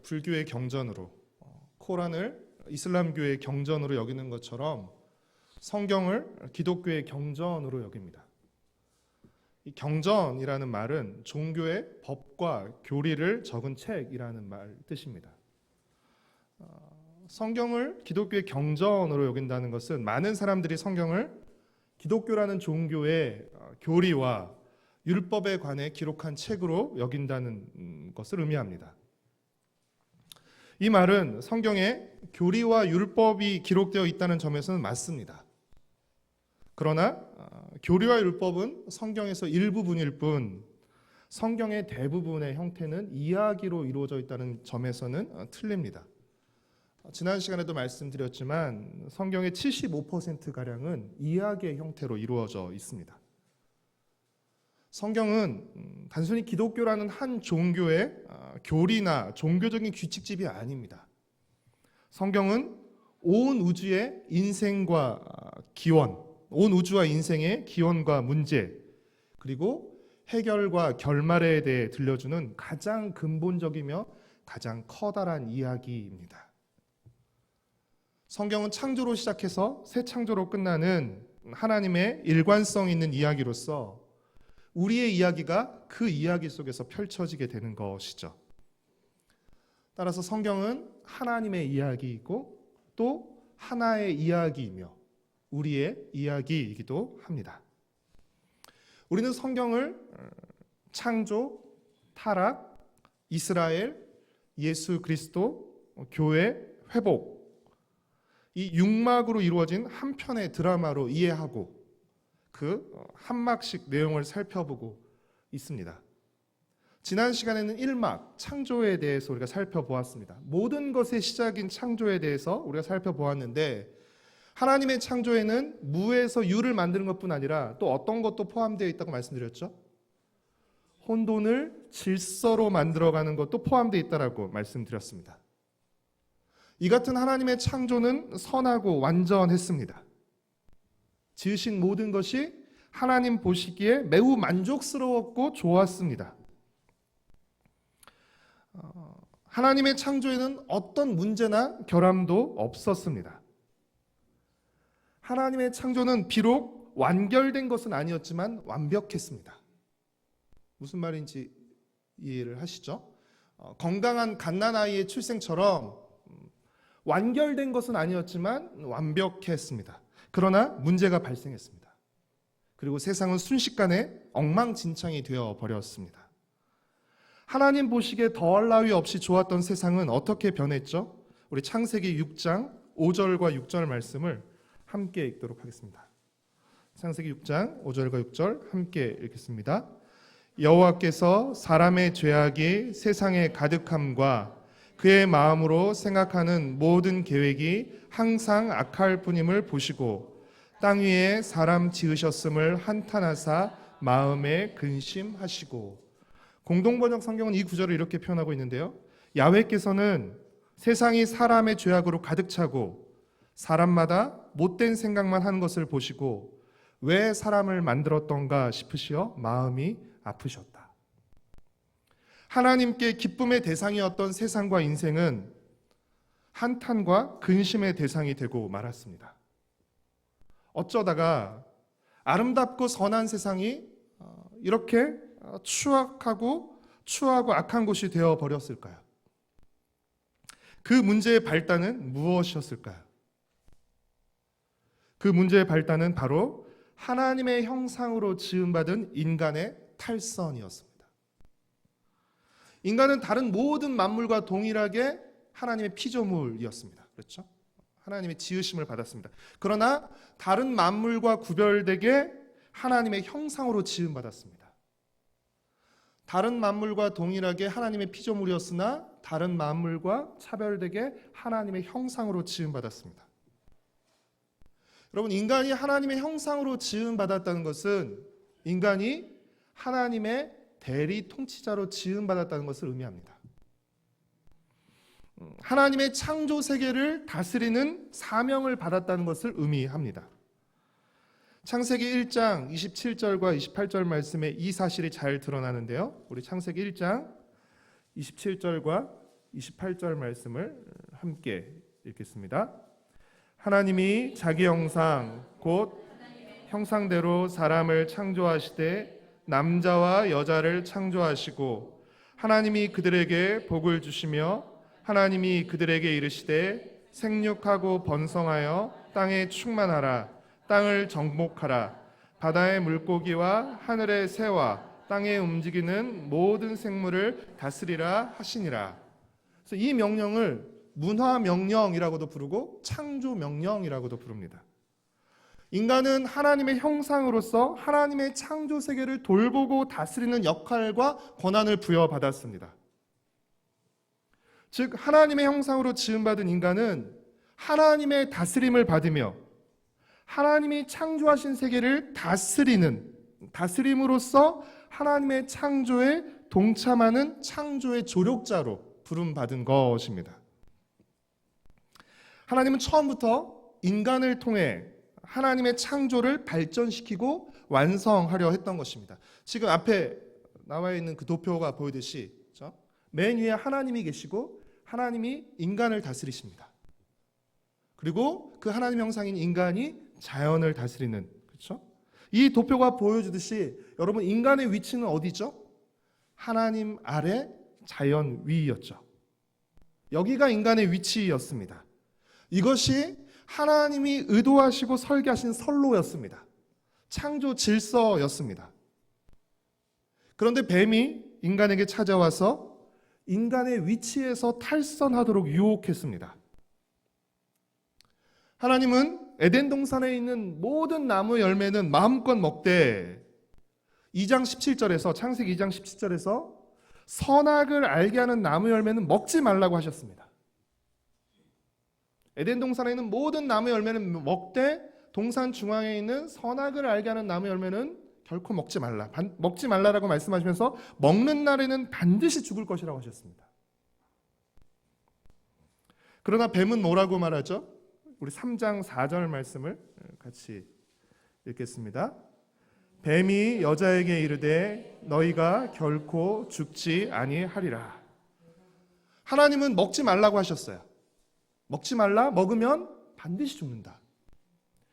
불교의 경전으로, 코란을 이슬람교의 경전으로 여기는 것처럼 성경을 기독교의 경전으로 여깁니다. 이 경전이라는 말은 종교의 법과 교리를 적은 책이라는 말 뜻입니다. 성경을 기독교의 경전으로 여긴다는 것은 많은 사람들이 성경을 기독교라는 종교의 교리와 율법에 관해 기록한 책으로 여긴다는 것을 의미합니다. 이 말은 성경에 교리와 율법이 기록되어 있다는 점에서는 맞습니다. 그러나 교리와 율법은 성경에서 일부분일 뿐 성경의 대부분의 형태는 이야기로 이루어져 있다는 점에서는 틀립니다. 지난 시간에도 말씀드렸지만 성경의 75%가량은 이야기의 형태로 이루어져 있습니다. 성경은 단순히 기독교라는 한 종교의 교리나 종교적인 규칙집이 아닙니다. 성경은 온 우주의 인생과 기원, 온 우주와 인생의 기원과 문제, 그리고 해결과 결말에 대해 들려주는 가장 근본적이며 가장 커다란 이야기입니다. 성경은 창조로 시작해서 새 창조로 끝나는 하나님의 일관성 있는 이야기로서 우리의 이야기가 그 이야기 속에서 펼쳐지게 되는 것이죠. 따라서 성경은 하나님의 이야기이고 또 하나의 이야기이며 우리의 이야기이기도 합니다. 우리는 성경을 창조, 타락, 이스라엘, 예수 그리스도, 교회, 회복, 이 6막으로 이루어진 한 편의 드라마로 이해하고 그 한 막씩 내용을 살펴보고 있습니다. 지난 시간에는 1막, 창조에 대해서 우리가 살펴보았습니다. 모든 것의 시작인 창조에 대해서 우리가 살펴보았는데 하나님의 창조에는 무에서 유를 만드는 것뿐 아니라 또 어떤 것도 포함되어 있다고 말씀드렸죠? 혼돈을 질서로 만들어가는 것도 포함되어 있다고 말씀드렸습니다. 이 같은 하나님의 창조는 선하고 완전했습니다. 지으신 모든 것이 하나님 보시기에 매우 만족스러웠고 좋았습니다. 하나님의 창조에는 어떤 문제나 결함도 없었습니다. 하나님의 창조는 비록 완결된 것은 아니었지만 완벽했습니다. 무슨 말인지 이해를 하시죠? 건강한 갓난아이의 출생처럼 완결된 것은 아니었지만 완벽했습니다. 그러나 문제가 발생했습니다. 그리고 세상은 순식간에 엉망진창이 되어버렸습니다. 하나님 보시기에 더할 나위 없이 좋았던 세상은 어떻게 변했죠? 우리 창세기 6장 5절과 6절 말씀을 함께 읽도록 하겠습니다. 창세기 6장 5절과 6절 함께 읽겠습니다. 여호와께서 사람의 죄악이 세상에 가득함과 그의 마음으로 생각하는 모든 계획이 항상 악할 뿐임을 보시고 땅 위에 사람 지으셨음을 한탄하사 마음에 근심하시고. 공동번역 성경은 이 구절을 이렇게 표현하고 있는데요. 야훼께서는 세상이 사람의 죄악으로 가득 차고 사람마다 못된 생각만 하는 것을 보시고 왜 사람을 만들었던가 싶으시어 마음이 아프셨다. 하나님께 기쁨의 대상이었던 세상과 인생은 한탄과 근심의 대상이 되고 말았습니다. 어쩌다가 아름답고 선한 세상이 이렇게 추악하고 악한 곳이 되어버렸을까요? 그 문제의 발단은 무엇이었을까요? 그 문제의 발단은 바로 하나님의 형상으로 지음받은 인간의 탈선이었습니다. 인간은 다른 모든 만물과 동일하게 하나님의 피조물이었습니다. 그렇죠? 하나님의 지으심을 받았습니다. 그러나 다른 만물과 구별되게 하나님의 형상으로 지음받았습니다. 다른 만물과 동일하게 하나님의 피조물이었으나 다른 만물과 차별되게 하나님의 형상으로 지음받았습니다. 여러분, 인간이 하나님의 형상으로 지음받았다는 것은 인간이 하나님의 대리 통치자로 지음받았다는 것을 의미합니다. 하나님의 창조 세계를 다스리는 사명을 받았다는 것을 의미합니다. 창세기 1장 27절과 28절 말씀에 이 사실이 잘 드러나는데요. 우리 창세기 1장 27절과 28절 말씀을 함께 읽겠습니다. 하나님이 자기 형상 곧 형상대로 사람을 창조하시되 남자와 여자를 창조하시고 하나님이 그들에게 복을 주시며 하나님이 그들에게 이르시되 생육하고 번성하여 땅에 충만하라. 땅을 정복하라. 바다의 물고기와 하늘의 새와 땅에 움직이는 모든 생물을 다스리라 하시니라. 그래서 이 명령을 문화 명령이라고도 부르고 창조 명령이라고도 부릅니다. 인간은 하나님의 형상으로서 하나님의 창조 세계를 돌보고 다스리는 역할과 권한을 부여받았습니다. 즉 하나님의 형상으로 지음받은 인간은 하나님의 다스림을 받으며 하나님이 창조하신 세계를 다스림으로써 하나님의 창조에 동참하는 창조의 조력자로 부름받은 것입니다. 하나님은 처음부터 인간을 통해 하나님의 창조를 발전시키고 완성하려 했던 것입니다. 지금 앞에 나와 있는 그 도표가 보이듯이 맨 위에 하나님이 계시고 하나님이 인간을 다스리십니다. 그리고 그 하나님 형상인 인간이 자연을 다스리는, 그렇죠? 이 도표가 보여주듯이 여러분 인간의 위치는 어디죠? 하나님 아래 자연 위였죠. 여기가 인간의 위치였습니다. 이것이 하나님이 의도하시고 설계하신 선로였습니다. 창조 질서였습니다. 그런데 뱀이 인간에게 찾아와서 인간의 위치에서 탈선하도록 유혹했습니다. 하나님은 에덴 동산에 있는 모든 나무 열매는 마음껏 먹되 2장 17절에서 창세기 2장 17절에서 선악을 알게 하는 나무 열매는 먹지 말라고 하셨습니다. 에덴 동산에 있는 모든 나무 열매는 먹되 동산 중앙에 있는 선악을 알게 하는 나무 열매는 결코 먹지 말라. 먹지 말라라고 말씀하시면서 먹는 날에는 반드시 죽을 것이라고 하셨습니다. 그러나 뱀은 뭐라고 말하죠? 우리 3장 4절 말씀을 같이 읽겠습니다. 뱀이 여자에게 이르되 너희가 결코 죽지 아니하리라. 하나님은 먹지 말라고 하셨어요. 먹지 말라, 먹으면 반드시 죽는다.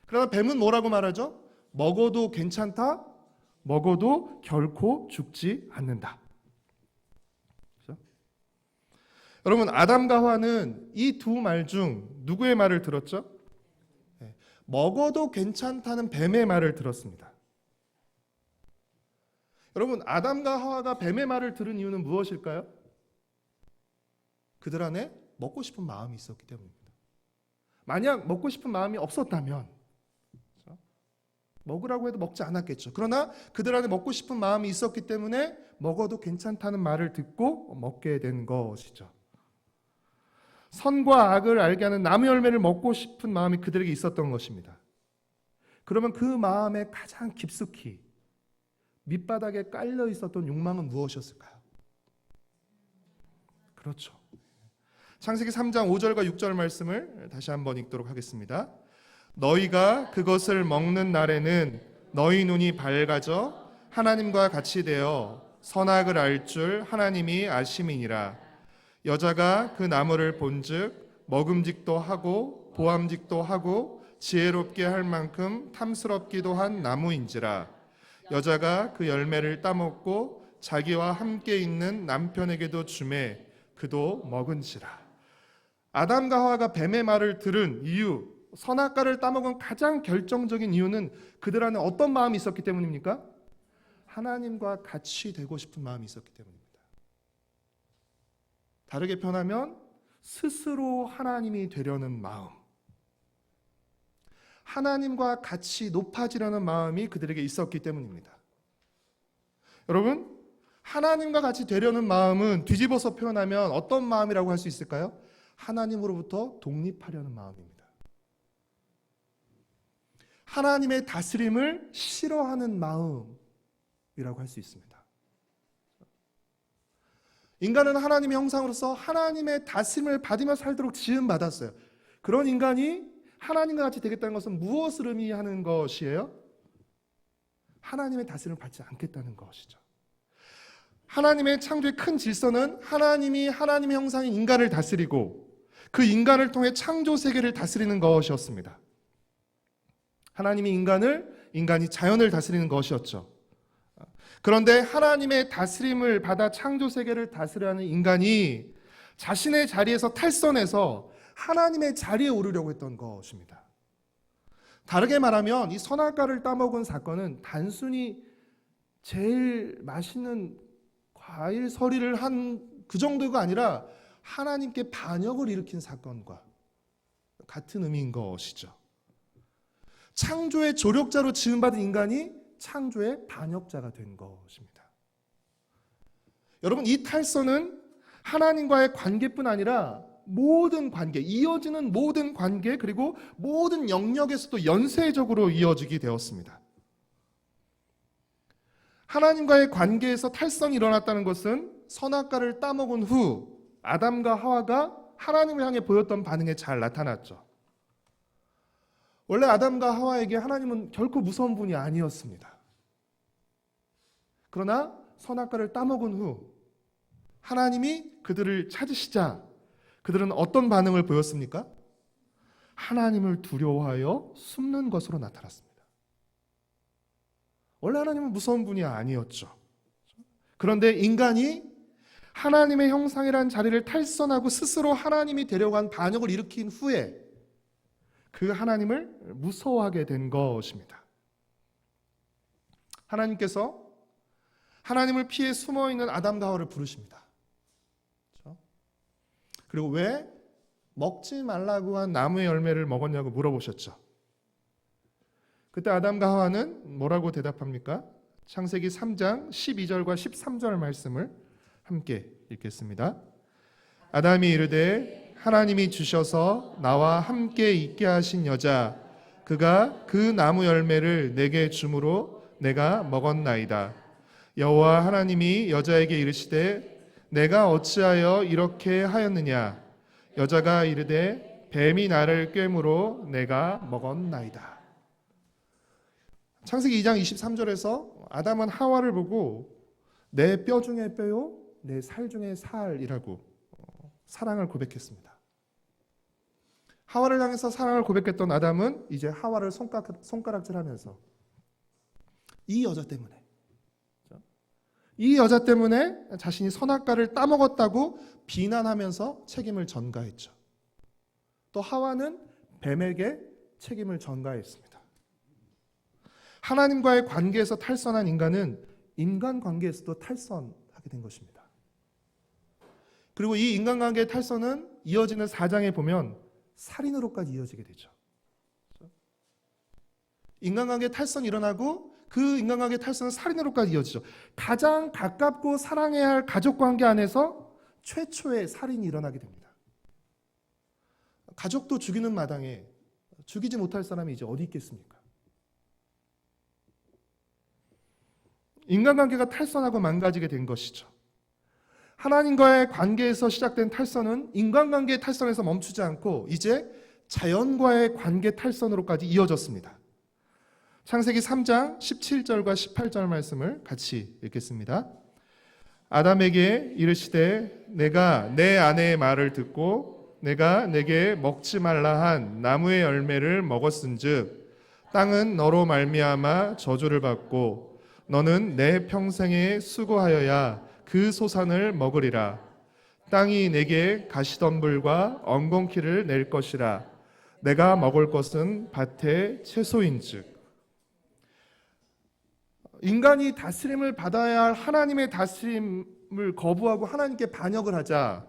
그러나 뱀은 뭐라고 말하죠? 먹어도 괜찮다, 먹어도 결코 죽지 않는다. 그렇죠? 여러분 아담과 하와는 이 두 말 중 누구의 말을 들었죠? 먹어도 괜찮다는 뱀의 말을 들었습니다. 여러분 아담과 하와가 뱀의 말을 들은 이유는 무엇일까요? 그들 안에 먹고 싶은 마음이 있었기 때문입니다. 만약 먹고 싶은 마음이 없었다면 먹으라고 해도 먹지 않았겠죠. 그러나 그들 안에 먹고 싶은 마음이 있었기 때문에 먹어도 괜찮다는 말을 듣고 먹게 된 것이죠. 선과 악을 알게 하는 나무 열매를 먹고 싶은 마음이 그들에게 있었던 것입니다. 그러면 그 마음에 가장 깊숙이 밑바닥에 깔려 있었던 욕망은 무엇이었을까요? 그렇죠. 창세기 3장 5절과 6절 말씀을 다시 한번 읽도록 하겠습니다. 너희가 그것을 먹는 날에는 너희 눈이 밝아져 하나님과 같이 되어 선악을 알 줄 하나님이 아심이니라. 여자가 그 나무를 본즉 먹음직도 하고 보암직도 하고 지혜롭게 할 만큼 탐스럽기도 한 나무인지라. 여자가 그 열매를 따먹고 자기와 함께 있는 남편에게도 주매 그도 먹은지라. 아담과 하와가 뱀의 말을 들은 이유, 선악과를 따먹은 가장 결정적인 이유는 그들 안에 어떤 마음이 있었기 때문입니까? 하나님과 같이 되고 싶은 마음이 있었기 때문입니다. 다르게 표현하면 스스로 하나님이 되려는 마음, 하나님과 같이 높아지려는 마음이 그들에게 있었기 때문입니다. 여러분, 하나님과 같이 되려는 마음은 뒤집어서 표현하면 어떤 마음이라고 할 수 있을까요? 하나님으로부터 독립하려는 마음입니다. 하나님의 다스림을 싫어하는 마음이라고 할 수 있습니다. 인간은 하나님의 형상으로서 하나님의 다스림을 받으며 살도록 지음받았어요. 그런 인간이 하나님과 같이 되겠다는 것은 무엇을 의미하는 것이에요? 하나님의 다스림을 받지 않겠다는 것이죠. 하나님의 창조의 큰 질서는 하나님이 하나님의 형상인 인간을 다스리고 그 인간을 통해 창조 세계를 다스리는 것이었습니다. 하나님이 인간이 자연을 다스리는 것이었죠. 그런데 하나님의 다스림을 받아 창조 세계를 다스려하는 인간이 자신의 자리에서 탈선해서 하나님의 자리에 오르려고 했던 것입니다. 다르게 말하면 이 선악과를 따먹은 사건은 단순히 제일 맛있는 과일 서리를 한 그 정도가 아니라 하나님께 반역을 일으킨 사건과 같은 의미인 것이죠. 창조의 조력자로 지음받은 인간이 창조의 반역자가 된 것입니다. 여러분, 이 탈선은 하나님과의 관계뿐 아니라 모든 관계, 이어지는 모든 관계, 그리고 모든 영역에서도 연쇄적으로 이어지게 되었습니다. 하나님과의 관계에서 탈선이 일어났다는 것은 선악과를 따먹은 후 아담과 하와가 하나님을 향해 보였던 반응에 잘 나타났죠. 원래 아담과 하와에게 하나님은 결코 무서운 분이 아니었습니다. 그러나 선악과를 따먹은 후 하나님이 그들을 찾으시자 그들은 어떤 반응을 보였습니까? 하나님을 두려워하여 숨는 것으로 나타났습니다. 원래 하나님은 무서운 분이 아니었죠. 그런데 인간이 하나님의 형상이라는 자리를 탈선하고 스스로 하나님이 되려고 한 반역을 일으킨 후에 그 하나님을 무서워하게 된 것입니다. 하나님께서 하나님을 피해 숨어있는 아담과 하와를 부르십니다. 그렇죠? 그리고 왜 먹지 말라고 한 나무의 열매를 먹었냐고 물어보셨죠. 그때 아담과 하와는 뭐라고 대답합니까? 창세기 3장 12절과 13절 말씀을 함께 읽겠습니다. 아담이 이르되 하나님이 주셔서 나와 함께 있게 하신 여자 그가 그 나무 열매를 내게 주므로 내가 먹었나이다. 여호와 하나님이 여자에게 이르시되 내가 어찌하여 이렇게 하였느냐? 여자가 이르되 뱀이 나를 꿰므로 내가 먹었나이다. 창세기 2장 23절에서 아담은 하와를 보고 내 뼈 중에 뼈요 내 살 중에 살이라고 사랑을 고백했습니다. 하와를 향해서 사랑을 고백했던 아담은 이제 하와를 손가락질하면서 이 여자 때문에 자신이 선악과를 따먹었다고 비난하면서 책임을 전가했죠. 또 하와는 뱀에게 책임을 전가했습니다. 하나님과의 관계에서 탈선한 인간은 인간관계에서도 탈선하게 된 것입니다. 그리고 이 인간관계의 탈선은 이어지는 4장에 보면 살인으로까지 이어지게 되죠. 인간관계의 탈선이 일어나고 그 인간관계의 탈선은 살인으로까지 이어지죠. 가장 가깝고 사랑해야 할 가족관계 안에서 최초의 살인이 일어나게 됩니다. 가족도 죽이는 마당에 죽이지 못할 사람이 이제 어디 있겠습니까? 인간관계가 탈선하고 망가지게 된 것이죠. 하나님과의 관계에서 시작된 탈선은 인간관계의 탈선에서 멈추지 않고 이제 자연과의 관계 탈선으로까지 이어졌습니다. 창세기 3장 17절과 18절 말씀을 같이 읽겠습니다. 아담에게 이르시되 내가 내 아내의 말을 듣고 내가 내게 먹지 말라 한 나무의 열매를 먹었은즉 땅은 너로 말미암아 저주를 받고 너는 내 평생에 수고하여야 그 소산을 먹으리라. 땅이 내게 가시덤불과 엉겅퀴를 낼 것이라. 내가 먹을 것은 밭의 채소인즉. 인간이 다스림을 받아야 할 하나님의 다스림을 거부하고 하나님께 반역을 하자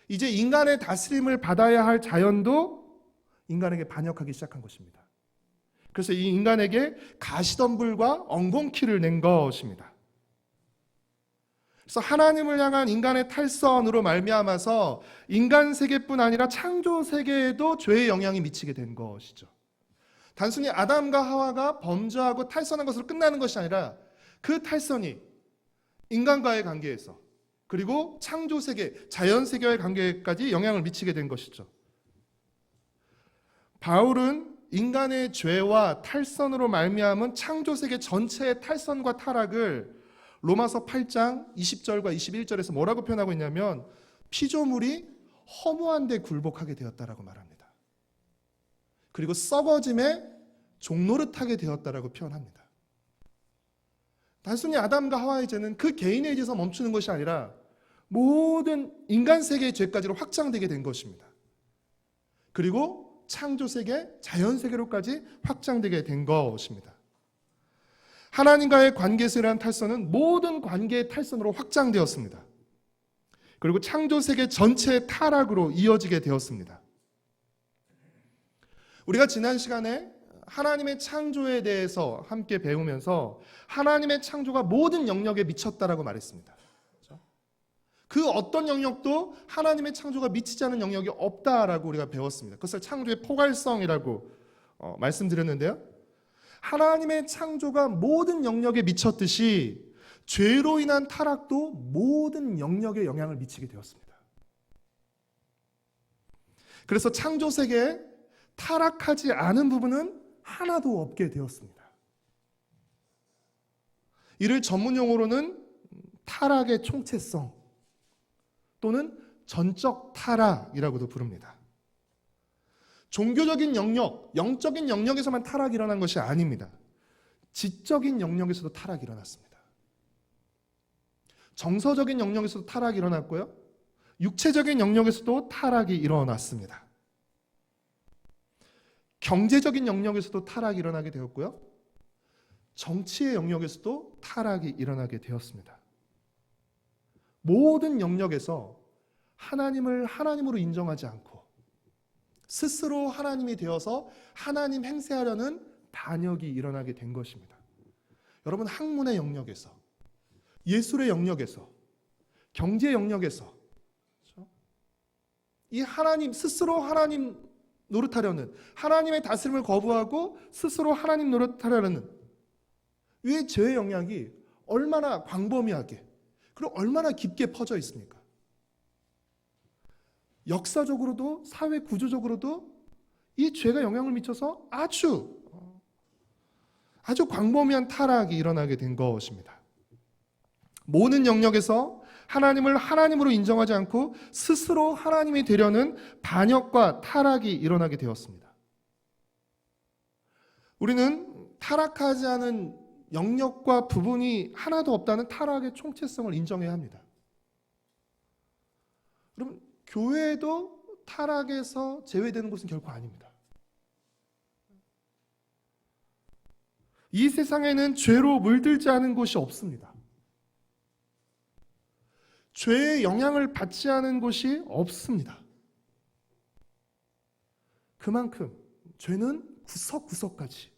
이제 인간의 다스림을 받아야 할 자연도 인간에게 반역하기 시작한 것입니다. 그래서 이 인간에게 가시덤불과 엉겅퀴를 낸 것입니다. 그래서 하나님을 향한 인간의 탈선으로 말미암아서 인간 세계뿐 아니라 창조 세계에도 죄의 영향이 미치게 된 것이죠. 단순히 아담과 하와가 범죄하고 탈선한 것으로 끝나는 것이 아니라 그 탈선이 인간과의 관계에서 그리고 창조 세계, 자연 세계와의 관계까지 영향을 미치게 된 것이죠. 바울은 인간의 죄와 탈선으로 말미암은 창조 세계 전체의 탈선과 타락을 로마서 8장 20절과 21절에서 뭐라고 표현하고 있냐면 피조물이 허무한 데 굴복하게 되었다라고 말합니다. 그리고 썩어짐에 종노릇하게 되었다라고 표현합니다. 단순히 아담과 하와의 죄는 그 개인의 죄에서 멈추는 것이 아니라 모든 인간 세계의 죄까지로 확장되게 된 것입니다. 그리고 창조 세계, 자연 세계로까지 확장되게 된 것입니다. 하나님과의 관계에서 일어난 탈선은 모든 관계의 탈선으로 확장되었습니다. 그리고 창조 세계 전체의 타락으로 이어지게 되었습니다. 우리가 지난 시간에 하나님의 창조에 대해서 함께 배우면서 하나님의 창조가 모든 영역에 미쳤다라고 말했습니다. 그 어떤 영역도 하나님의 창조가 미치지 않은 영역이 없다라고 우리가 배웠습니다. 그것을 창조의 포괄성이라고 말씀드렸는데요. 하나님의 창조가 모든 영역에 미쳤듯이 죄로 인한 타락도 모든 영역에 영향을 미치게 되었습니다. 그래서 창조 세계에 타락하지 않은 부분은 하나도 없게 되었습니다. 이를 전문 용어로는 타락의 총체성 또는 전적 타락이라고도 부릅니다. 종교적인 영역, 영적인 영역에서만 타락이 일어난 것이 아닙니다. 지적인 영역에서도 타락이 일어났습니다. 정서적인 영역에서도 타락이 일어났고요. 육체적인 영역에서도 타락이 일어났습니다. 경제적인 영역에서도 타락이 일어나게 되었고요. 정치의 영역에서도 타락이 일어나게 되었습니다. 모든 영역에서 하나님을 하나님으로 인정하지 않고 스스로 하나님이 되어서 하나님 행세하려는 반역이 일어나게 된 것입니다. 여러분, 학문의 영역에서, 예술의 영역에서, 경제 영역에서 이 하나님, 스스로 하나님 노릇하려는, 하나님의 다스림을 거부하고 스스로 하나님 노릇하려는 이 죄의 영향이 얼마나 광범위하게 그리고 얼마나 깊게 퍼져 있습니까? 역사적으로도 사회 구조적으로도 이 죄가 영향을 미쳐서 아주 광범위한 타락이 일어나게 된 것입니다. 모든 영역에서 하나님을 하나님으로 인정하지 않고 스스로 하나님이 되려는 반역과 타락이 일어나게 되었습니다. 우리는 타락하지 않은 영역과 부분이 하나도 없다는 타락의 총체성을 인정해야 합니다. 여러분, 교회도 타락에서 제외되는 것은 결코 아닙니다. 이 세상에는 죄로 물들지 않은 곳이 없습니다. 죄의 영향을 받지 않은 곳이 없습니다. 그만큼 죄는 구석구석까지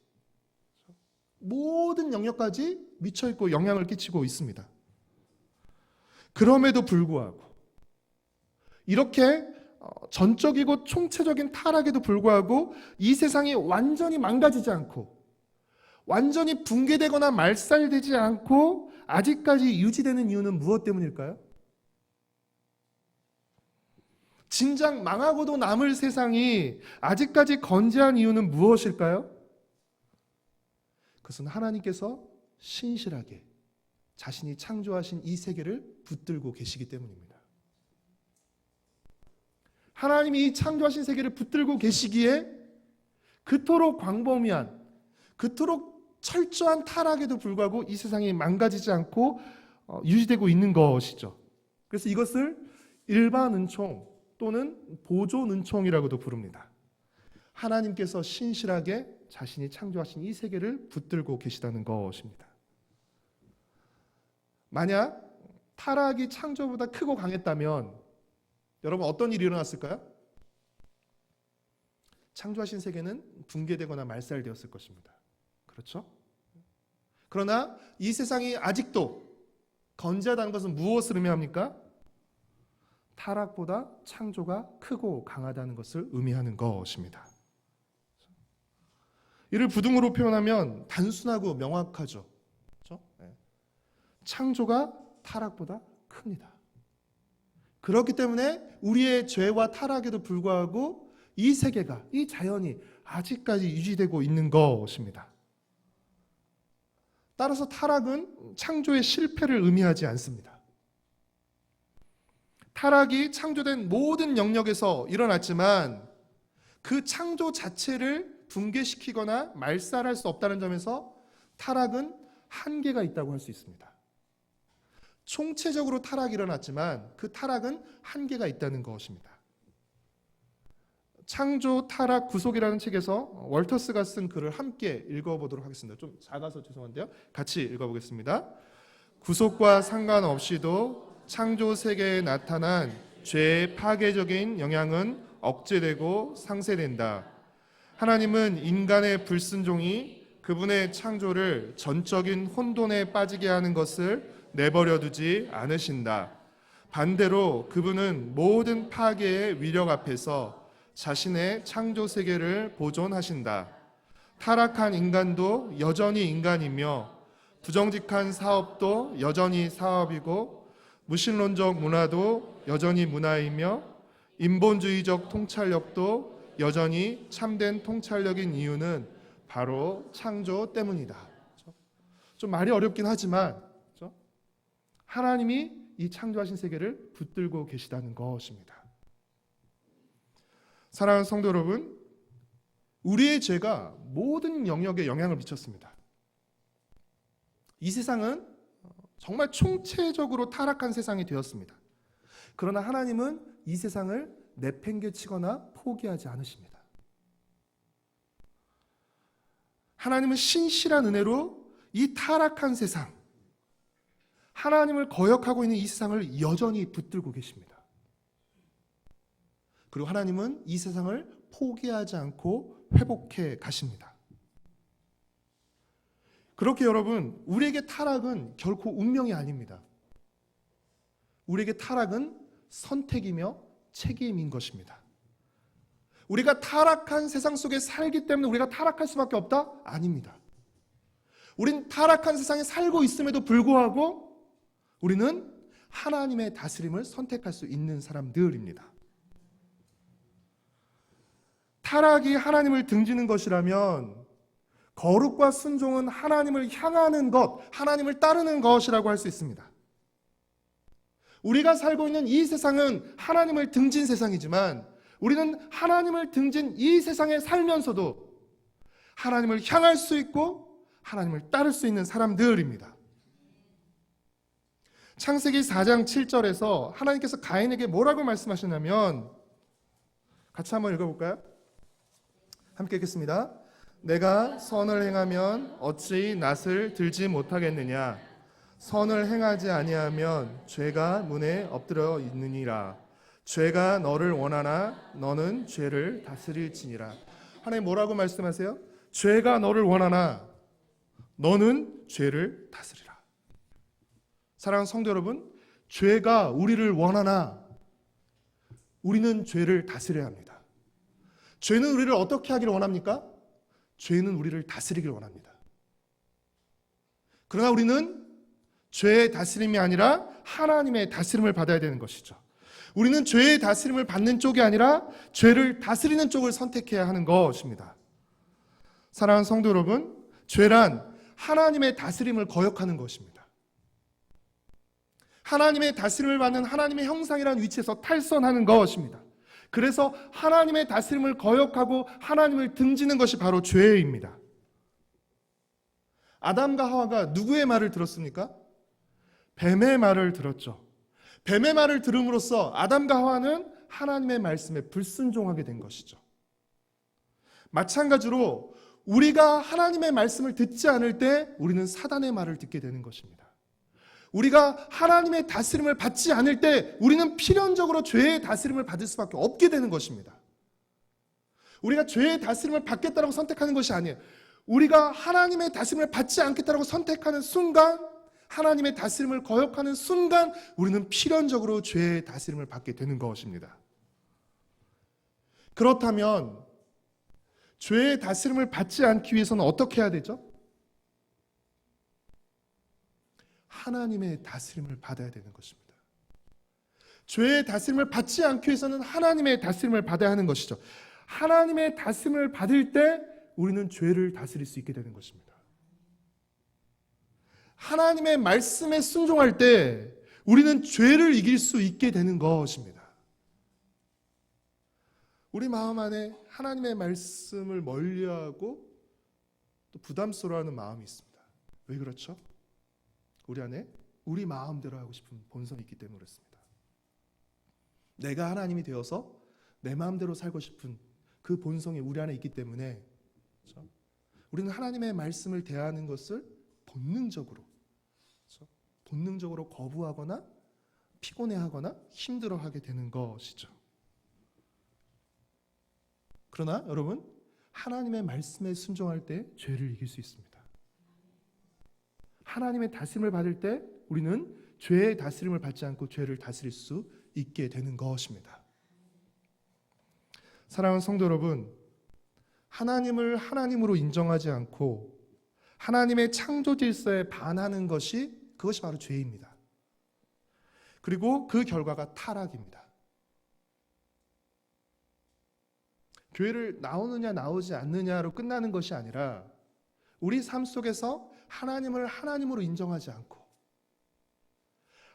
모든 영역까지 미쳐있고 영향을 끼치고 있습니다. 그럼에도 불구하고 이렇게 전적이고 총체적인 타락에도 불구하고 이 세상이 완전히 망가지지 않고 완전히 붕괴되거나 말살되지 않고 아직까지 유지되는 이유는 무엇 때문일까요? 진작 망하고도 남을 세상이 아직까지 건재한 이유는 무엇일까요? 그것은 하나님께서 신실하게 자신이 창조하신 이 세계를 붙들고 계시기 때문입니다. 하나님이 이 창조하신 세계를 붙들고 계시기에 그토록 광범위한, 그토록 철저한 타락에도 불구하고 이 세상이 망가지지 않고 유지되고 있는 것이죠. 그래서 이것을 일반 은총 또는 보존 은총이라고도 부릅니다. 하나님께서 신실하게 자신이 창조하신 이 세계를 붙들고 계시다는 것입니다. 만약 타락이 창조보다 크고 강했다면 여러분 어떤 일이 일어났을까요? 창조하신 세계는 붕괴되거나 말살되었을 것입니다. 그렇죠? 그러나 이 세상이 아직도 건재하다는 것은 무엇을 의미합니까? 타락보다 창조가 크고 강하다는 것을 의미하는 것입니다. 이를 부등으로 표현하면 단순하고 명확하죠. 그렇죠? 창조가 타락보다 큽니다. 그렇기 때문에 우리의 죄와 타락에도 불구하고 이 세계가, 이 자연이 아직까지 유지되고 있는 것입니다. 따라서 타락은 창조의 실패를 의미하지 않습니다. 타락이 창조된 모든 영역에서 일어났지만 그 창조 자체를 붕괴시키거나 말살할 수 없다는 점에서 타락은 한계가 있다고 할 수 있습니다. 총체적으로 타락이 일어났지만 그 타락은 한계가 있다는 것입니다. 창조, 타락, 구속이라는 책에서 월터스가 쓴 글을 함께 읽어보도록 하겠습니다. 좀 작아서 죄송한데요. 같이 읽어보겠습니다. 구속과 상관없이도 창조 세계에 나타난 죄의 파괴적인 영향은 억제되고 상쇄된다. 하나님은 인간의 불순종이 그분의 창조를 전적인 혼돈에 빠지게 하는 것을 내버려 두지 않으신다. 반대로 그분은 모든 파괴의 위력 앞에서 자신의 창조 세계를 보존하신다. 타락한 인간도 여전히 인간이며 부정직한 사업도 여전히 사업이고 무신론적 문화도 여전히 문화이며 인본주의적 통찰력도 여전히 참된 통찰력인 이유는 바로 창조 때문이다. 좀 말이 어렵긴 하지만 하나님이 이 창조하신 세계를 붙들고 계시다는 것입니다. 사랑하는 성도 여러분, 우리의 죄가 모든 영역에 영향을 미쳤습니다. 이 세상은 정말 총체적으로 타락한 세상이 되었습니다. 그러나 하나님은 이 세상을 내팽개치거나 포기하지 않으십니다. 하나님은 신실한 은혜로 이 타락한 세상, 하나님을 거역하고 있는 이 세상을 여전히 붙들고 계십니다. 그리고 하나님은 이 세상을 포기하지 않고 회복해 가십니다. 그렇게 여러분, 우리에게 타락은 결코 운명이 아닙니다. 우리에게 타락은 선택이며 책임인 것입니다. 우리가 타락한 세상 속에 살기 때문에 우리가 타락할 수밖에 없다? 아닙니다. 우린 타락한 세상에 살고 있음에도 불구하고 우리는 하나님의 다스림을 선택할 수 있는 사람들입니다. 타락이 하나님을 등지는 것이라면 거룩과 순종은 하나님을 향하는 것, 하나님을 따르는 것이라고 할 수 있습니다. 우리가 살고 있는 이 세상은 하나님을 등진 세상이지만 우리는 하나님을 등진 이 세상에 살면서도 하나님을 향할 수 있고 하나님을 따를 수 있는 사람들입니다. 창세기 4장 7절에서 하나님께서 가인에게 뭐라고 말씀하시냐면 같이 한번 읽어볼까요? 함께 읽겠습니다. 내가 선을 행하면 어찌 낫을 들지 못하겠느냐? 선을 행하지 아니하면 죄가 문에 엎드려 있느니라. 죄가 너를 원하나 너는 죄를 다스릴지니라. 하나님 뭐라고 말씀하세요? 죄가 너를 원하나 너는 죄를 다스리라. 사랑하는 성도 여러분, 죄가 우리를 원하나 우리는 죄를 다스려야 합니다. 죄는 우리를 어떻게 하기를 원합니까? 죄는 우리를 다스리기를 원합니다. 그러나 우리는 죄의 다스림이 아니라 하나님의 다스림을 받아야 되는 것이죠. 우리는 죄의 다스림을 받는 쪽이 아니라 죄를 다스리는 쪽을 선택해야 하는 것입니다. 사랑하는 성도 여러분, 죄란 하나님의 다스림을 거역하는 것입니다. 하나님의 다스림을 받는 하나님의 형상이라는 위치에서 탈선하는 것입니다. 그래서 하나님의 다스림을 거역하고 하나님을 등지는 것이 바로 죄입니다. 아담과 하와가 누구의 말을 들었습니까? 뱀의 말을 들었죠. 뱀의 말을 들음으로써 아담과 하와는 하나님의 말씀에 불순종하게 된 것이죠. 마찬가지로 우리가 하나님의 말씀을 듣지 않을 때 우리는 사단의 말을 듣게 되는 것입니다. 우리가 하나님의 다스림을 받지 않을 때 우리는 필연적으로 죄의 다스림을 받을 수밖에 없게 되는 것입니다. 우리가 죄의 다스림을 받겠다고 선택하는 것이 아니에요. 우리가 하나님의 다스림을 받지 않겠다고 선택하는 순간, 하나님의 다스림을 거역하는 순간 우리는 필연적으로 죄의 다스림을 받게 되는 것입니다. 그렇다면 죄의 다스림을 받지 않기 위해서는 어떻게 해야 되죠? 하나님의 다스림을 받아야 되는 것입니다. 죄의 다스림을 받지 않기 위해서는 하나님의 다스림을 받아야 하는 것이죠. 하나님의 다스림을 받을 때 우리는 죄를 다스릴 수 있게 되는 것입니다. 하나님의 말씀에 순종할 때 우리는 죄를 이길 수 있게 되는 것입니다. 우리 마음 안에 하나님의 말씀을 멀리하고 또 부담스러워하는 마음이 있습니다. 왜 그렇죠? 우리 안에 우리 마음대로 하고 싶은 본성이 있기 때문에 그렇습니다. 내가 하나님이 되어서 내 마음대로 살고 싶은 그 본성이 우리 안에 있기 때문에 그렇죠? 우리는 하나님의 말씀을 대하는 것을 본능적으로 그렇죠? 본능적으로 거부하거나 피곤해하거나 힘들어하게 되는 것이죠. 그러나 여러분, 하나님의 말씀에 순종할 때 죄를 이길 수 있습니다. 하나님의 다스림을 받을 때 우리는 죄의 다스림을 받지 않고 죄를 다스릴 수 있게 되는 것입니다. 사랑하는 성도 여러분, 하나님을 하나님으로 인정하지 않고 하나님의 창조 질서에 반하는 그것이 바로 죄입니다. 그리고 그 결과가 타락입니다. 교회를 나오느냐 나오지 않느냐로 끝나는 것이 아니라 우리 삶 속에서 하나님을 하나님으로 인정하지 않고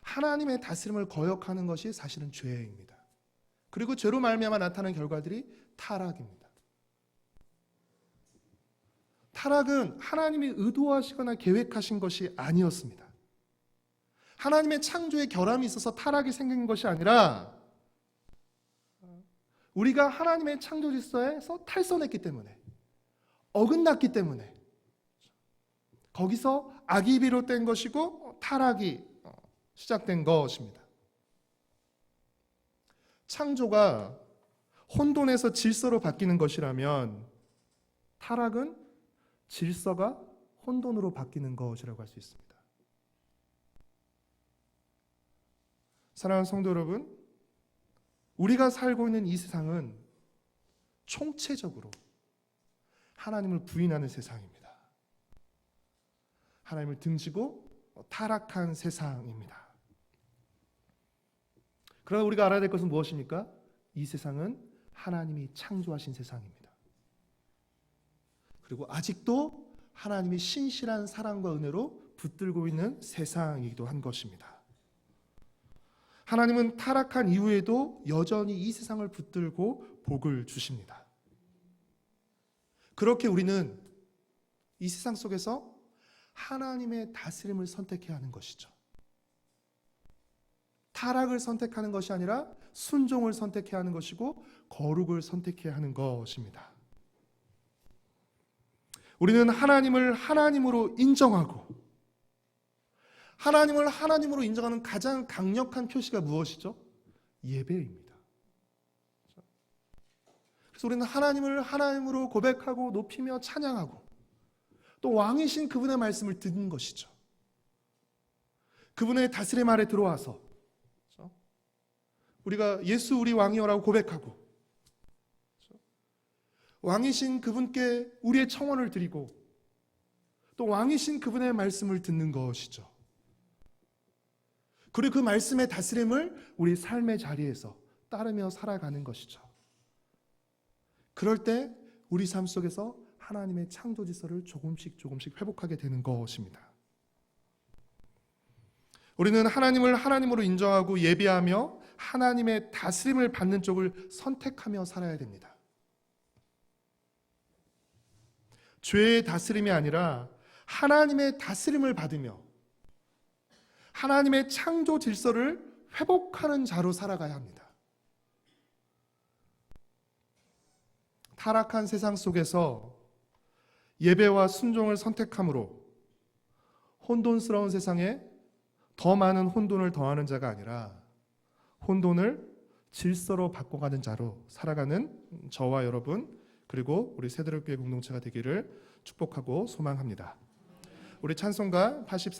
하나님의 다스림을 거역하는 것이 사실은 죄입니다. 그리고 죄로 말미암아 나타나는 결과들이 타락입니다. 타락은 하나님이 의도하시거나 계획하신 것이 아니었습니다. 하나님의 창조의 결함이 있어서 타락이 생긴 것이 아니라 우리가 하나님의 창조 질서에서 탈선했기 때문에, 어긋났기 때문에 거기서 악이 비롯된 것이고 타락이 시작된 것입니다. 창조가 혼돈에서 질서로 바뀌는 것이라면 타락은 질서가 혼돈으로 바뀌는 것이라고 할 수 있습니다. 사랑하는 성도 여러분, 우리가 살고 있는 이 세상은 총체적으로 하나님을 부인하는 세상입니다. 하나님을 등지고 타락한 세상입니다. 그러나 우리가 알아야 될 것은 무엇입니까? 이 세상은 하나님이 창조하신 세상입니다. 그리고 아직도 하나님이 신실한 사랑과 은혜로 붙들고 있는 세상이기도 한 것입니다. 하나님은 타락한 이후에도 여전히 이 세상을 붙들고 복을 주십니다. 그렇게 우리는 이 세상 속에서 하나님의 다스림을 선택해야 하는 것이죠. 타락을 선택하는 것이 아니라 순종을 선택해야 하는 것이고 거룩을 선택해야 하는 것입니다. 우리는 하나님을 하나님으로 인정하고 하나님을 하나님으로 인정하는 가장 강력한 표시가 무엇이죠? 예배입니다. 그래서 우리는 하나님을 하나님으로 고백하고 높이며 찬양하고 또 왕이신 그분의 말씀을 듣는 것이죠. 그분의 다스림 아래 들어와서 우리가 예수 우리 왕이여라고 고백하고 왕이신 그분께 우리의 청원을 드리고 또 왕이신 그분의 말씀을 듣는 것이죠. 그리고 그 말씀의 다스림을 우리 삶의 자리에서 따르며 살아가는 것이죠. 그럴 때 우리 삶 속에서 하나님의 창조 질서를 조금씩 회복하게 되는 것입니다. 우리는 하나님을 하나님으로 인정하고 예배하며 하나님의 다스림을 받는 쪽을 선택하며 살아야 됩니다. 죄의 다스림이 아니라 하나님의 다스림을 받으며 하나님의 창조 질서를 회복하는 자로 살아가야 합니다. 타락한 세상 속에서 예배와 순종을 선택함으로 혼돈스러운 세상에 더 많은 혼돈을 더하는 자가 아니라 혼돈을 질서로 바꿔가는 자로 살아가는 저와 여러분 그리고 우리 새들교회 공동체가 되기를 축복하고 소망합니다. 우리 찬송가 84장